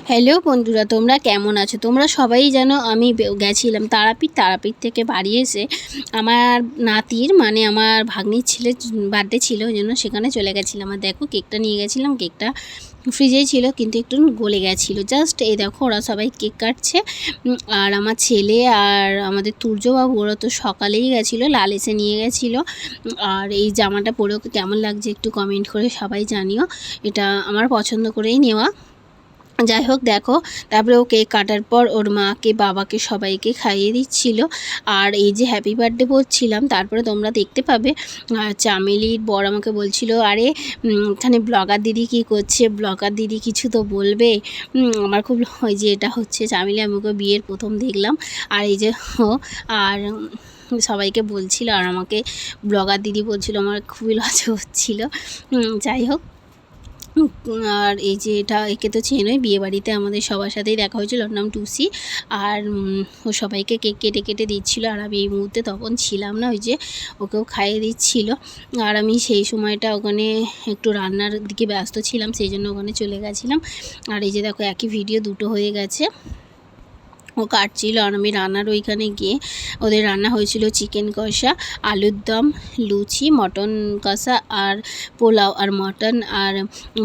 Hello বন্ধুরা, তোমরা কেমন আছো? তোমরা সবাই জানো আমি গেছিলাম তারাপীঠ থেকে বাড়ি এসে আমার নাতির মানে আমার ভাগ্নির ছেলের বার্থডে ছিল, ওই জন্য সেখানে চলে গেছিলাম। আর দেখো কেকটা নিয়ে গেছিলাম, কেকটা ফ্রিজেই ছিল কিন্তু একটু গলে গেছিলো। জাস্ট এই দেখো ওরা সবাই কেক কাটছে, আর আমার ছেলে আর আমাদের তুর্যবাবু ওরা তো সকালেই গেছিলো, লাল এসে নিয়ে গেছিলো। আর এই জামাটা পরে ওকে কেমন লাগছে একটু কমেন্ট করে সবাই জানিও, এটা আমার পছন্দ করেই নেওয়া। যাই হোক দেখো, তারপরে ও কেক কাটার পর ওর মাকে বাবাকে সবাইকে খাইয়ে দিচ্ছিল। আর এই যে হ্যাপি বার্থডে বলছিলাম, তারপরে তোমরা দেখতে পাবে চামেলির বর আমাকে বলছিল, আরে এখানে ব্লগার দিদি কী করছে, ব্লগার দিদি কিছু তো বলবে। আমার খুব ওই যে এটা হচ্ছে চামেলি, আমি ওকে বিয়ের প্রথম দেখলাম। আর এই যে আর সবাইকে বলছিল, আর আমাকে ব্লগার দিদি বলছিল, আমার খুবই লজ্জা হচ্ছিলো। যাই হোক, আর এই যে একে তো চেনোই, বিয়েবাড়িতে আমাদের সবার সাথেই দেখা হয়েছিল, ওর নাম টুসি। আর ও সবাইকে কেক কেটে কেটে দিচ্ছিল, আর আমি এই মুহূর্তে তখন ছিলাম না, ওই যে ওকেও খাইয়ে দিচ্ছিল। আর আমি সেই সময়টা ওখানে একটু রান্নার দিকে ব্যস্ত ছিলাম, সেই জন্য ওখানে চলে গেছিলাম। আর এই যে দেখো একই ভিডিও দুটো হয়ে গেছে, ও কাটছিল আর আমি রান্নার ওইখানে গিয়ে, ওদের রান্না হয়েছিল চিকেন কষা, আলুর দম, লুচি, মটন কষা আর পোলাও। আর মটন আর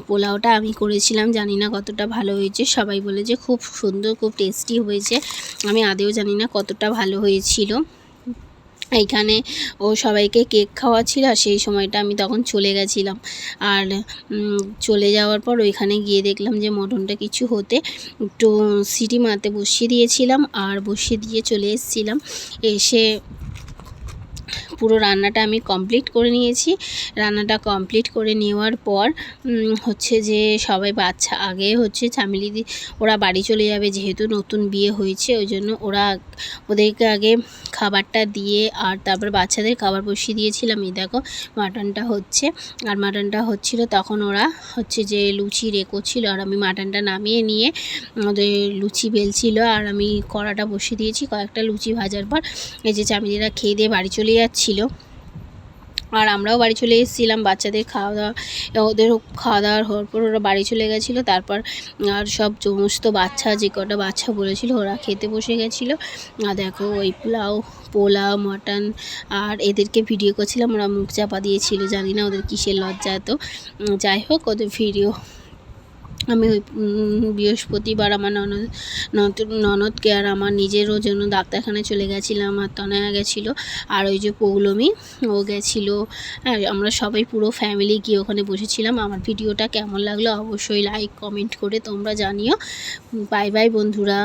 পোলাওটা আমি করেছিলাম, জানি না কতটা ভালো হয়েছে, সবাই বলে যে খুব সুন্দর, খুব টেস্টি হয়েছে। আমি আদেও জানি না কতটা ভালো হয়েছিল। এইখানে ও সবাইকে কেক খাওয়াচ্ছিল, আর সেই সময়টা আমি তখন চলে গেছিলাম। আর চলে যাওয়ার পর ওইখানে গিয়ে দেখলাম যে মটনটা কিছু হতে একটু সিটি মারতে বসিয়ে দিয়েছিলাম, আর বসিয়ে দিয়ে চলে এসেছিলাম। এসে পুরো রান্নাটা আমি কমপ্লিট করে নিয়েছি। রান্নাটা কমপ্লিট করে নেওয়ার পর হচ্ছে যে সবাই বাচ্চা আগে হচ্ছে চামেলি ওরা বাড়ি চলে যাবে, যেহেতু নতুন বিয়ে হয়েছে, ওই জন্য ওদেরকে আগে খাবারটা দিয়ে আর তারপর বাচ্চাদের খাবার বসিয়ে দিয়েছিলাম। এই দেখো মাটনটা হচ্ছে, আর মাটনটা হচ্ছিল তখন ওরা হচ্ছে যে লুচি রেখোচ্ছিল, আর আমি মাটনটা নামিয়ে নিয়ে ওদের লুচি বেলছিল, আর আমি কড়াটা বসিয়ে দিয়েছি। কয়েকটা লুচি ভাজার পর এই যে চামেলিরা খেয়ে দিয়ে বাড়ি চলে যাচ্ছিল, আর আমরাও বাড়ি চলে এসেছিলাম। বাচ্চাদের খাওয়া দাওয়া, ওদেরও খাওয়া দাওয়ার হওয়ার পর ওরা বাড়ি চলে গেছিলো। তারপর আর সব সমস্ত বাচ্চা, যে কটা বাচ্চা বলেছিল ওরা খেতে বসে গেছিলো। আর দেখো ওই পোলাও মটন, আর এদেরকে ভিডিও করছিলাম, ওরা মুখ চাপা দিয়েছিল, জানি না ওদের কিসের লজ্জা। তো যাই হোক, ওদের ভিডিও আমি ওই বৃহস্পতিবার আমার ননদকে আর আমার নিজেরও জন্য ডাক্তারখানায় চলে গেছিলাম, আর তনয়া গেছিলো, আর ওই যে পৌলমী ও গেছিলো। হ্যাঁ, আমরা সবাই পুরো ফ্যামিলি গিয়ে ওখানে বসেছিলাম। আমার ভিডিওটা কেমন লাগলো অবশ্যই লাইক কমেন্ট করে তোমরা জানিও। বাই বাই বন্ধুরা।